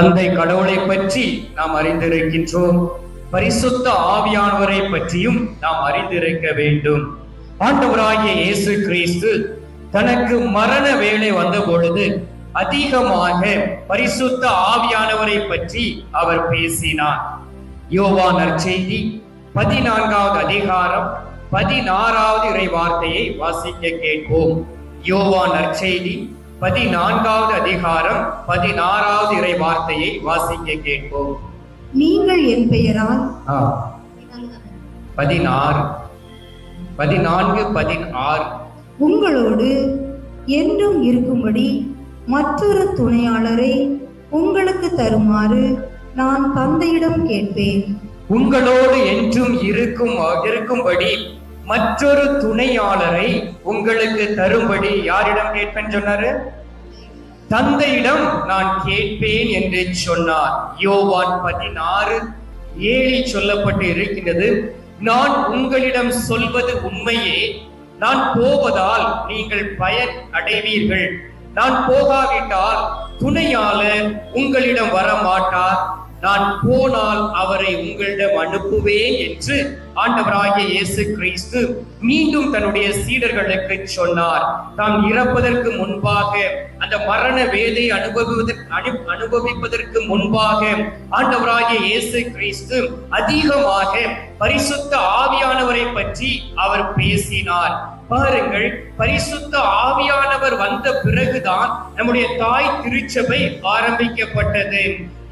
தந்தை கடவுளை பற்றி நாம் அறிந்திருக்கின்றோம். பரிசுத்த ஆவியானவரை பற்றியும் நாம் அறிந்திருக்க வேண்டும். ஆண்டவராகிய இயேசு கிறிஸ்து தனக்கு மரண வேளை வந்த பொழுது அதிகமாக பரிசுத்த ஆவியானவரை பற்றி அவர் பேசினார். யோவான் நற்செய்தி 14வது அதிகாரம் 16வது இறை வார்த்தையை வாசிக்க கேட்போம். யோவான் நற்செய்தி 14வது அதிகாரம் 16வது இறை வார்த்தையை வாசிக்க கேட்போம். நீங்கள் என் பெயரால் 14 16 உங்களோடு என்றும் இருக்கும்படி மற்றொரு துணையாளரை உங்களுக்கு தருமாறு நான் தந்தையிடம் கேட்பேன். உங்களோடு என்றும் இருக்கும்படி மற்றொரு துணையாளரை உங்களுக்கு தரும்படி யாரிடம் கேட்பேன் சொன்னாரு? தந்தையிடம் நான் கேட்பேன் என்று சொன்னார். யோவான் 16:7 சொல்லப்பட்டு இருக்கின்றது, நான் உங்களிடம் சொல்வது உண்மையே, நான் போவதால் நீங்கள் பயன் அடைவீர்கள், நான் போகாவிட்டால் துணையாளர் உங்களிடம் வர மாட்டார், நான் போனால் அவரை உங்களிடம் அனுப்புவேன் என்று ஆண்டவராகிய இயேசு கிறிஸ்து மீண்டும் தன்னுடைய சீடர்களுக்கு சொன்னார். தாம் இறப்பதற்கு முன்பாக, அந்த மரண வேதை அனுபவிப்பதற்கு முன்பாக ஆண்டவராகிய இயேசு கிறிஸ்து அதிகமாக பரிசுத்த ஆவியானவரை பற்றி அவர் பேசினார். பாருங்கள், பரிசுத்த ஆவியானவர் வந்த பிறகுதான் நம்முடைய தாய் திருச்சபை ஆரம்பிக்கப்பட்டது.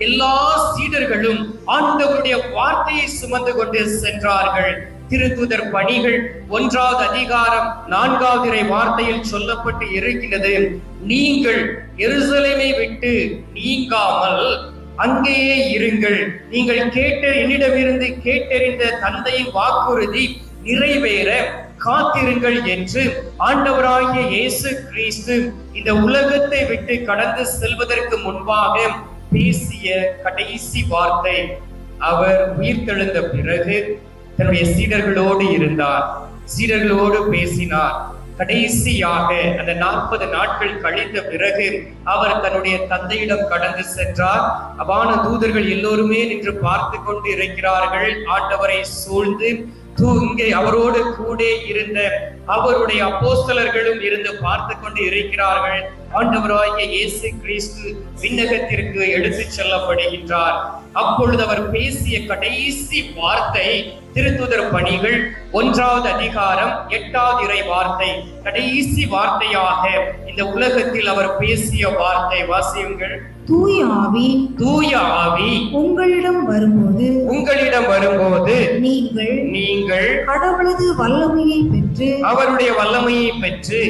எல்லா சீடர்களும் ஆண்டவருடைய வார்த்தையை சுமந்து கொண்டு சென்றார்கள். திருத்தூதர் பணிகள் 1வது அதிகாரம் 4வது இறை வார்த்தையில் சொல்லப்பட்டு இருக்கின்றது, நீங்கள் எருசலேமை விட்டு நீங்காமல் அங்கேயே இருங்கள், நீங்கள் என்னிடமிருந்து கேட்டறிந்த தந்தையின் வாக்குறுதி நிறைவேற காத்திருங்கள் என்று ஆண்டவராகிய இயேசு கிறிஸ்து இந்த உலகத்தை விட்டு கடந்து செல்வதற்கு முன்பாக பேசிய கடைசி வார்த்தை. அவர் உயிர்த்தெழுந்த பிறகு தன்னுடைய சீடர்களோடு இருந்தார், சீடர்களோடு பேசினார். கடைசியாக அந்த 40 நாட்கள் கழிந்த பிறகு அவர் தன்னுடைய தந்தையிடம் கடந்து சென்றார். அவான தூதர்கள் எல்லோருமே நின்று பார்த்து கொண்டு இருக்கிறார்கள். ஆண்டவரை சூழ்ந்து இங்கே அவரோடு கூட இருந்த அவருடைய அப்போஸ்தலர்களும் இருந்து பார்த்து கொண்டு இருக்கிறார்கள். ஆண்டவராகிய இயேசு கிறிஸ்து விண்ணகத்திற்கு எடுத்துச் செல்லப்படுகின்றார். அப்பொழுது அவர் பேசிய கடைசி வார்த்தை திருத்தூதர் பணிகள் 1வது அதிகாரம் 8வது இறை வார்த்தை. கடைசி வார்த்தையாக இந்த உலகத்தில் அவர் பேசிய வார்த்தை வாசியுங்கள். தூய ஆவி உங்களிடம் வரும்போது நீங்கள் கடவுளது வல்லமையை பெற்று அவருடைய வல்லமையை பெற்று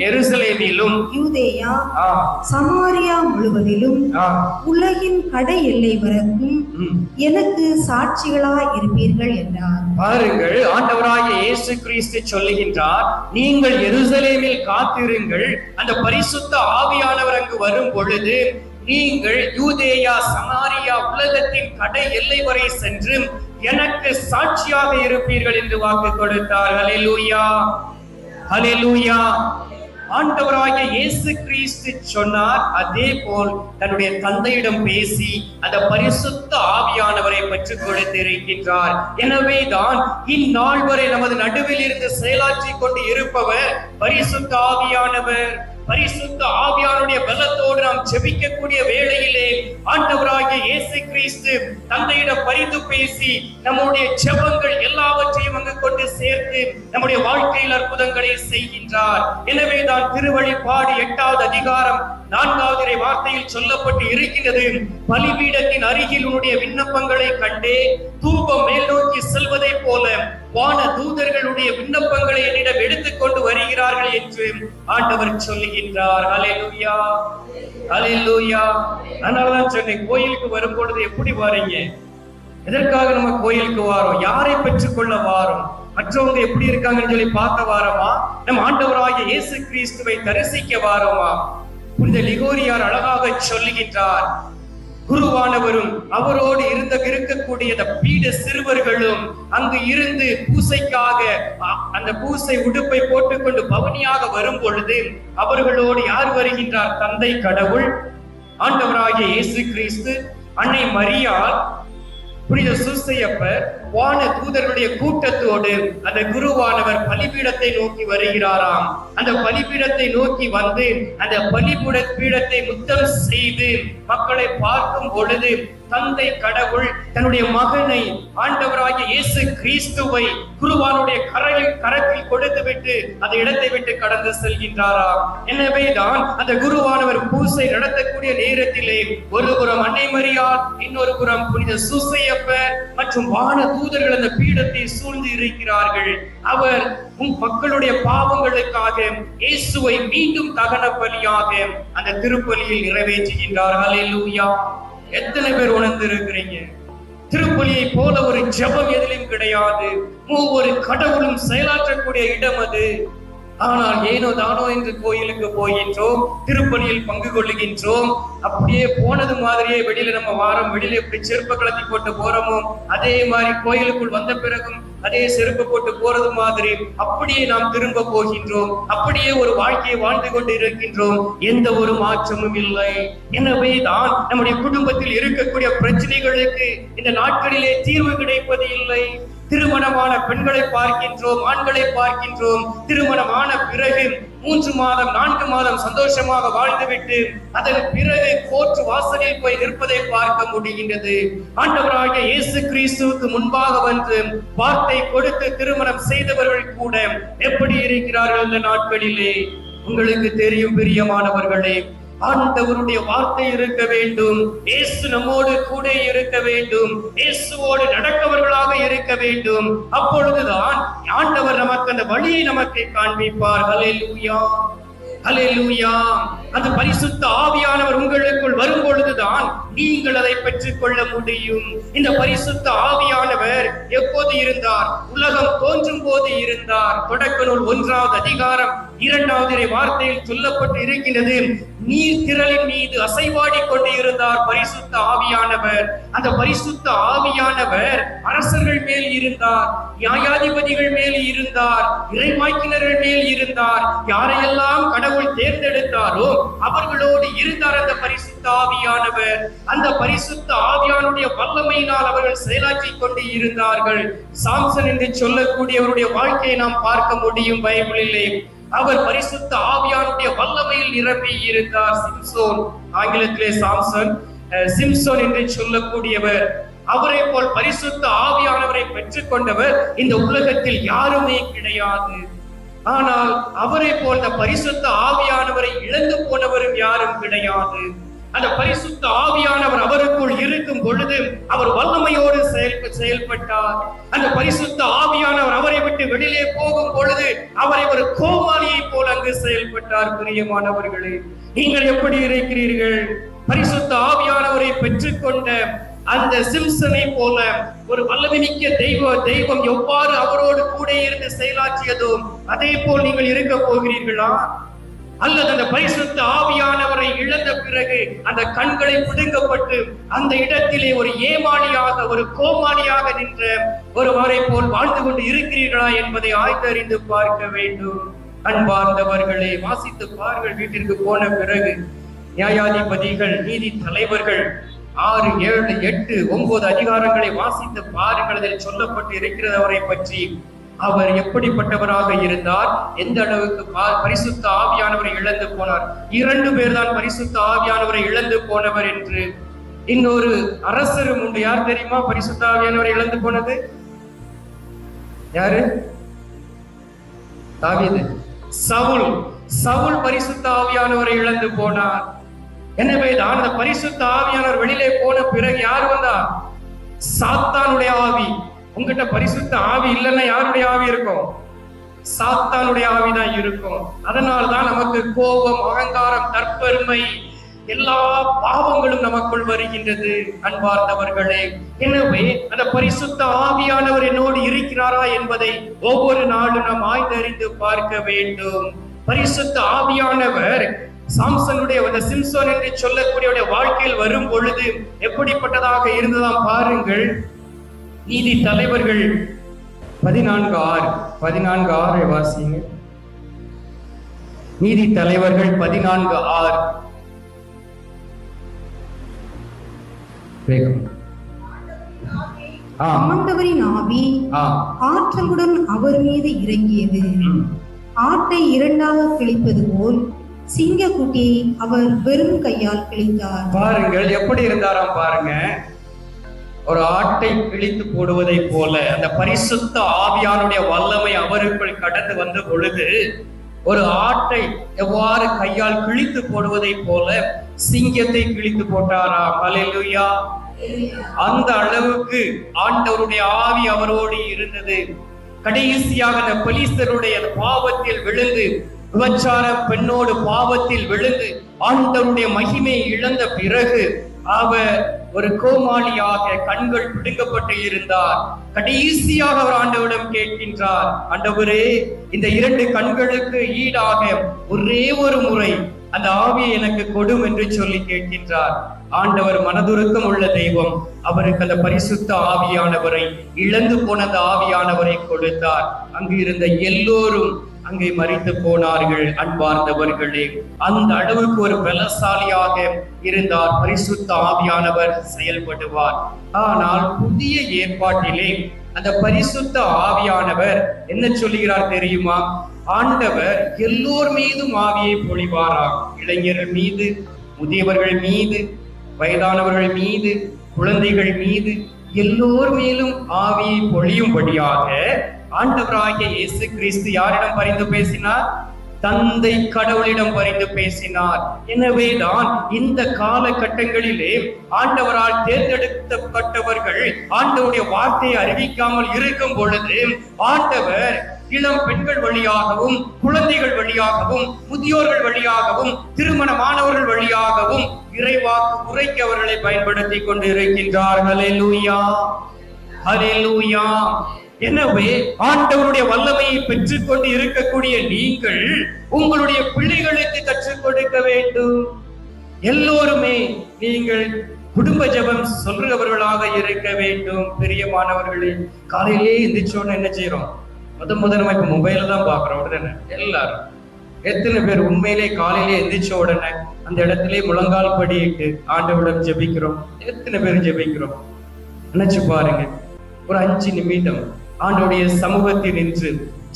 எருசலேமிலும் யூதேயா சமாரியா முழுவதிலும் உலகின் கடை எல்லை வரைக்கும் எனக்கு சாட்சிகளாய் இருப்பீர்கள் என்றார். பாருங்கள், ஆண்டவராகிய இயேசு கிறிஸ்து சொல்லுகின்றார், நீங்கள் எருசலேமில் காத்திருங்கள், அந்த பரிசுத்த ஆவியானவர் அங்கு வரும் பொழுது நீங்கள் யூதேயா சமாரியா உலகத்தின் கடை எல்லை வரை சென்று எனக்கு சாட்சியாக இருப்பீர்கள் என்று வாக்கு கொடுத்தார். ஹல்லேலூயா, ஹல்லேலூயா. ஆண்டவராகிய இயேசு கிறிஸ்து சொன்னார். அதே போல் தன்னுடைய தந்தையிடம் பேசி அந்த பரிசுத்த ஆவியானவரை பெற்றுக் கொடுத்திருக்கின்றார். எனவேதான் இந்நாள் வரை நமது நடுவில் இருந்து செயலாற்றி கொண்டு இருப்பவர் பரிசுத்த ஆவியானவர். பரிசுத்த ஆவியானுடைய பலத்தோடு நாம் ஜெபிக்கக்கூடிய வேளையிலே ஆண்டவராகிய இயேசு கிறிஸ்து தந்தையிடம் பரிந்து பேசி நம்முடைய ஜெபங்கள் எல்லாவற்றையும் அங்கு கொண்டு சேர்த்து நம்முடைய வாழ்க்கையில் அற்புதங்களை செய்கின்றார். எனவேதான் திருவழிபாடு 8வது அதிகாரம் 4வது இறை வார்த்தையில் சொல்லப்பட்டு இருக்கின்றது, பலிபீடத்தின் அருகில் உன்னுடைய விண்ணப்பங்களை கண்டே தூபம் மேல் நோக்கி செல்வதை போல வான தூதர்களுடைய விண்ணப்பங்களை என்னிடம் எடுத்துக்கொண்டு வருகிறார்கள் என்று ஆண்டவர் சொல்லுகின்றார். ஹல்லேலூயா, ஹல்லேலூயா. அதனாலதான் சொன்னேன், கோயிலுக்கு வரும் பொழுது எப்படி வாரீங்க? எதற்காக நம்ம கோயிலுக்கு வாரோம்? யாரை பெற்றுக்கொள்ள வாரோம்? மற்றவங்க எப்படி இருக்காங்கன்னு சொல்லி பார்க்க வாரோமா? நம் ஆண்டவராகிய இயேசு கிறிஸ்துவை தரிசிக்க வாரோமா? புனித லிகோரியார் அழகாக சொல்லுகின்றார், குருவானவரும் அவரோடு இருக்கக்கூடிய பீட சிறுவர்களும் அங்கு இருந்து பூசைக்காக அந்த பூசை உடுப்பை போட்டுக்கொண்டு பவனியாக வரும் பொழுது அவர்களோடு யார் வருகின்றார்? தந்தை கடவுள், ஆண்டவராகிய இயேசு கிறிஸ்து, அன்னை மரியாள், புனித சூசையப்பர், வான தூதர்களுடைய கூட்டத்தோடு அந்த குருவானவர் பலிபீடத்தை நோக்கி வருகிறாராம். அந்த பலிபீடத்தை நோக்கி வந்து அந்த பலிபீடத்தை முத்தம் செய்து மக்களை பார்க்கும் பொழுது தந்தை கடவுள் தன்னுடைய மகனை, ஆண்டவராகிய இயேசு கிறிஸ்துவை குருவானுடைய கரத்தில் கொடுத்து விட்டு அந்த இடத்தை விட்டு கடந்து செல்கின்றாராம். எனவேதான் அந்த குருவானவர் பூசை நடத்தக்கூடிய நேரத்திலே ஒரு புறம் அன்னை மரியாள், இன்னொரு புறம் புனித சூசையப்பர் மற்றும் வான தூதர்கள் அந்த பீடத்தை சூழ்ந்து இருக்கிறார்கள். அவர் மக்களுடைய பாவங்களுக்காக இயேசுவை மீண்டும் தகன பலியாக அந்த திருப்பலியில் நிறைவேற்றுகின்றார். ஹல்லேலூயா! எத்தனை பேர் உணர்ந்து இருக்கிறீங்க? திருப்பலியை போல ஒரு ஜெபம் எதிலும் கிடையாது. ஒவ்வொரு கடவுளும் செயலாற்றக்கூடிய இடம் அது. ஆனால் ஏனோ தானோ என்று கோயிலுக்கு போகின்றோம், திருப்பலியில் பங்கு கொள்ளுகின்றோம். அப்படியே போனது மாதிரியே வெளியில நம்ம வாரம், வெளியில எப்படி செருப்பு கலத்தி போட்டு போறோமோ அதே மாதிரி கோயிலுக்குள் வந்த பிறகும் அதே செருப்பு போட்டு போறது மாதிரி அப்படியே நாம் திரும்ப போகின்றோம். அப்படியே ஒரு வாழ்க்கையை வாழ்ந்து கொண்டு இருக்கின்றோம். எந்த ஒரு மாற்றமும் இல்லை. எனவே தான் நம்முடைய குடும்பத்தில் இருக்கக்கூடிய பிரச்சனைகளுக்கு இந்த நாட்களிலே தீர்வு கிடைப்பது இல்லை. திருமணமான பெண்களை பார்க்கின்றோம், ஆண்களை பார்க்கின்றோம். திருமணமான பிறகு 3 மாதம் 4 மாதம் சந்தோஷமாக வாழ்ந்துவிட்டு அதன் பிறகு கோர்ட் வாசலில் போய் நிற்பதை பார்க்க முடிகின்றது. ஆண்டவராகிய இயேசு கிறிஸ்துவுக்கு முன்பாக வந்து வார்த்தை கொடுத்து திருமணம் செய்தவர்கள் கூட எப்படி இருக்கிறார்கள் இந்த நாட்களிலே? உங்களுக்கு தெரியும் பிரியமானவர்களே, ஆண்டவருடைய வார்த்தை இருக்க வேண்டும். இயேசு நம்மோடு கூட இருக்க வேண்டும். இயேசுவோடு நடக்கவர்களாக இருக்க வேண்டும். அப்பொழுதுதான் ஆண்டவர் நமக்கு அந்த வழியை நமக்கு காண்பிப்பார். ஹல்லேலூயா! ஹல்லேலூயா! அந்த பரிசுத்த ஆவியானவர் உங்களுக்குள் வரும் பொழுதுதான் நீங்கள் அதை பெற்றுக் கொள்ள முடியும். இந்த பரிசுத்த ஆவியானவர் எப்போது இருந்தார்? உலகம் தோன்றும் போது இருந்தார். தொடக்க நூல் 1ஆவது அதிகாரம் 2வது வார்த்தையில் சொல்லப்பட்டு இருக்கின்றது. நீர் திரளின் மீது அசைவாடி கொண்டு இருந்தார் பரிசுத்த ஆவியானவர். அந்த பரிசுத்த ஆவியானவர் அரசர்கள் மேல் இருந்தார், நியாயாதிபதிகள் மேல் இருந்தார், இறைவாக்கினர்கள் மேல் இருந்தார். யாரையெல்லாம் கடவுள் தேர்ந்தெடுத்தாரோ அவர்களோடு இருந்தார் அந்த பரிசுத்த ஆவியானவர். அந்த பரிசுத்த ஆவியானுடைய வல்லமையினால் அவர்கள் செயலாற்றி கொண்டு இருந்தார்கள். சாம்சன் என்று சொல்லக்கூடியவருடைய வாழ்க்கையை நாம் பார்க்க முடியும் பைபிளிலே. அவர் பரிசுத்த ஆவியானுடைய வல்லமையில் நிரம்பி இருந்தார். சிம்சோன், ஆங்கிலத்திலே சாம்சன், சிம்சோன் என்று சொல்லக்கூடியவர். அவரை போல் பரிசுத்த ஆவியானவரை பெற்றுக் கொண்டவர் இந்த உலகத்தில் யாருமே கிடையாது. ஆனால் அவரை போல் இந்த பரிசுத்த ஆவியானவரை இழந்து போனவரும் யாரும் கிடையாது. அந்த பரிசுத்த ஆவியானவர் அவருக்குள் இருக்கும் பொழுது அவர் வல்லமையோடு செயல்பட்டார். அந்த பரிசுத்த ஆவியானவர் அவரை விட்டு வெளியிலே போகும் பொழுது அவரை ஒரு கோமாளியை போல் அங்கு செயல்பட்டார். பிரியமானவர்களே, நீங்கள் எப்படி இருக்கிறீர்கள்? பரிசுத்த ஆவியானவரை பெற்றுக்கொண்ட அந்த சிம்சனை போல ஒரு வல்லமைமிக்க தெய்வம் எவ்வாறு அவரோடு கூட இருந்து செயலாற்றியதோ அதே போல் நீங்கள் இருக்க போகிறீர்களா? அல்லது அந்த பரிசுத்த ஆவியானவரை இழந்த பிறகு அந்த கண்களை பிடுங்கப்பட்டு அந்த இடத்திலே ஒரு ஏமாளியாக, ஒரு கோமாளியாக நின்ற ஒருவரை போல் வாழ்ந்து கொண்டு இருக்கிறீர்களா என்பதை ஆய்ந்தறிந்து பார்க்க வேண்டும். அன்பார்ந்தவர்களே, வாசித்து பாருங்கள். வீட்டிற்கு போன பிறகு நியாயாதிபதிகள், நீதி தலைவர்கள் 6, 7, 8, 9 அதிகாரங்களை வாசித்து பாருங்கள். அதில் சொல்லப்பட்டு இருக்கிறது அவரை பற்றி. அவர் எப்படிப்பட்டவராக இருந்தார், எந்த அளவுக்கு பரிசுத்த ஆவியானவரை இழந்து போனார். 2 பேர் தான் பரிசுத்த ஆவியானவரை இழந்து போனவர் என்று. இன்னொரு அரசரும் உண்டு. யார் தெரியுமா பரிசுத்த ஆவியானவரை இழந்து போனது? யாரு? தாவீது. சவுல் பரிசுத்த ஆவியானவரை இழந்து போனார். எனவே தான் அந்த பரிசுத்த ஆவியானவர் வெளியிலே போன பிறகு யார் வந்தா? சாத்தானுடைய ஆவி. உங்ககிட்ட பரிசுத்த ஆவி இல்லைன்னா யாருடைய ஆவி இருக்கும்? சாத்தானுடைய ஆவிதான் இருக்கும். அதனால்தான் நமக்கு கோபம், அகங்காரம், தற்பெருமை, எல்லா பாவங்களும் நமக்குள் வருகின்றது. அன்பார்ந்தவர்களே, எனவே அந்த பரிசுத்த ஆவியானவர் என்னோடு இருக்கிறாரா என்பதை ஒவ்வொரு நாளும் நாம் ஆய்ந்தறிந்து பார்க்க வேண்டும். பரிசுத்த ஆவியானவர் சாம்சனுடைய சிம்சோன் என்று சொல்லக்கூடிய வாழ்க்கையில் வரும் பொழுது எப்படிப்பட்டதாக இருந்ததாம் பாருங்கள். நீதி தலைவர்கள் 14:6 வாசிங்க. நீதி தலைவர்கள் 14:6. ஆண்டவரின் ஆவி ஆற்றலுடன் அவர் மீது இறங்கியது. ஆட்டை இரண்டாக கிழிப்பது போல் சிங்கக்குட்டியை அவர் வெறும் கையால் கிழித்தார். பாருங்கள் எப்படி இருந்தாராம் பாருங்க. ஒரு ஆட்டை கிழித்து போடுவதை போல அந்த பரிசுத்த ஆவியானுடைய வல்லமை அவருக்குள் கடந்து வந்த பொழுது ஒரு ஆட்டை எவ்வாறு கையால் கிழித்து போடுவதை போல சிங்கத்தை கிழித்து போட்டாராம். ஹல்லேலூயா. அந்த அளவுக்கு ஆண்டவருடைய ஆவி அவரோடு இருந்தது. கடைசியாக அந்த பெலிஸ்தருடைய பாவத்தில் விழுந்து, விபச்சார பெண்ணோடு பாவத்தில் விழுந்து ஆண்டவருடைய மகிமையை இழந்த பிறகு அவர் ஒரு கோமாளியாக கண்கள் பிடுங்கப்பட்டு இருந்தார். கடைசியாக அவர் ஆண்டவரிடம் கேட்கின்றார், ஆண்டவரே, இந்த 2 கண்களுக்கு ஈடாக ஒரே ஒரு முறை அந்த ஆவியை எனக்கு கொடும் என்று சொல்லி கேட்கின்றார். ஆண்டவர் மனதுருக்கம் உள்ள தெய்வம். அவருக்கு அந்த பரிசுத்த ஆவியானவரை, இழந்து போன அந்த ஆவியானவரை கொடுத்தார். அங்கு இருந்த எல்லோரும் அங்கே மரித்து போனார்கள். அன்பார்ந்தவர்களே, அந்த அளவுக்கு ஒரு பலசாலியாக இருந்தார். பரிசுத்த ஆவியானவர் செயல்படுவார். ஆனால் புதிய ஏற்பாட்டிலே அந்த பரிசுத்த ஆவியானவர் என்ன சொல்லுகிறார் தெரியுமா? ஆண்டவர் எல்லோர் மீதும் ஆவியை பொழிவாராம். இளைஞர்கள் மீது, முதியவர்கள் மீது, வயதானவர்கள் மீது, குழந்தைகள் மீது, எல்லோர் மேலும் ஆவியை பொழியும்படியாக ஆண்டவராகிய இயேசு கிறிஸ்து யாரிடம் பரிந்து பேசினார்? தந்தை கடவுளிடம் பரிந்து பேசினார். எனவேதான் இந்த காலகட்டங்களிலே ஆண்டவரால் தேர்ந்தெடுக்கப்பட்டவர்கள் ஆண்டவருடைய வார்த்தையை அறிவிக்காமல் இருக்கும் பொழுது ஆண்டவர் இளம் பெண்கள் வழியாகவும், குழந்தைகள் வழியாகவும், முதியோர்கள் வழியாகவும், திருமணமானவர்கள் வழியாகவும் இறைவாக்கு உரைக்க அவர்களை பயன்படுத்தி கொண்டு இருக்கின்றார். ஹல்லேலூயா, ஹல்லேலூயா. எனவே ஆண்டவருடைய வல்லமையை பெற்றுக் கொண்டு இருக்கக்கூடிய நீங்கள் உங்களுடைய பிள்ளைகளுக்கு கற்றுக் கொடுக்க வேண்டும். எல்லோருமே நீங்கள் குடும்ப ஜெபம் சொல்றவர்களாக இருக்க வேண்டும். பிரியமானவர்களே, காலையிலே எந்திரிச்சோன்னு என்ன செய்யறோம்? முதல்ல இப்ப மொபைல தான் பாக்குறோம். உடனே எல்லாரும் எத்தனை பேர் உண்மையிலே காலையிலே எந்திரிச்ச உடனே அந்த இடத்திலே முழங்கால் படியிட்டு ஆண்டவரிடம் ஜெபிக்கிறோம்? எத்தனை பேர் ஜெபிக்கிறோம்? நினைச்சு பாருங்க. ஒரு 5 நிமிடம் ஆண்டவருடைய சமூகத்தில் நின்று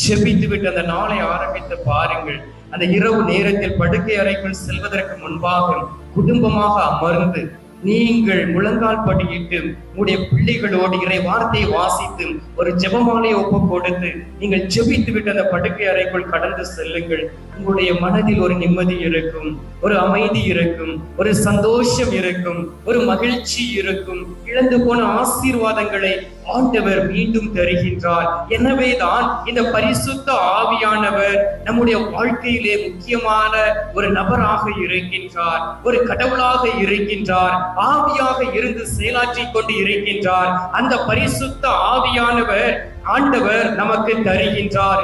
ஜெபித்து விட்டு அந்த நாளை ஆரம்பித்து பாருங்கள். அந்த இரவு நேரத்தில் படுக்கை அறைக்குள் செல்வதற்கு முன்பாக குடும்பமாக அமர்ந்து நீங்கள் முழங்கால் படியிட்டு உங்களுடைய பிள்ளைகளோடு இறை வார்த்தையை வாசித்து ஒரு ஜெபமாலையை ஒப்பு கொடுத்து நீங்கள் ஜெபித்து விட்டு அந்த படுக்கை அறைக்குள் கடந்து செல்லுங்கள். உங்களுடைய மனதில் ஒரு நிம்மதி இருக்கும், ஒரு அமைதி இருக்கும், ஒரு சந்தோஷம் இருக்கும், ஒரு மகிழ்ச்சி இருக்கும். இழந்து போன ஆசீர்வாதங்களை ஆண்டவர் மீண்டும் தருகின்றார். எனவேதான் இந்த பரிசுத்த ஆவியானவர் நம்முடைய வாழ்க்கையிலே முக்கியமான ஒரு நபராக இருக்கின்றார், ஒரு கடவுளாக இருக்கின்றார், ஆவியாக இருந்து செயலாற்றி கொண்டு இருக்கின்றார். அந்த பரிசுத்த ஆவியானவர் ஆண்டவர் நமக்கு தருகின்றார்.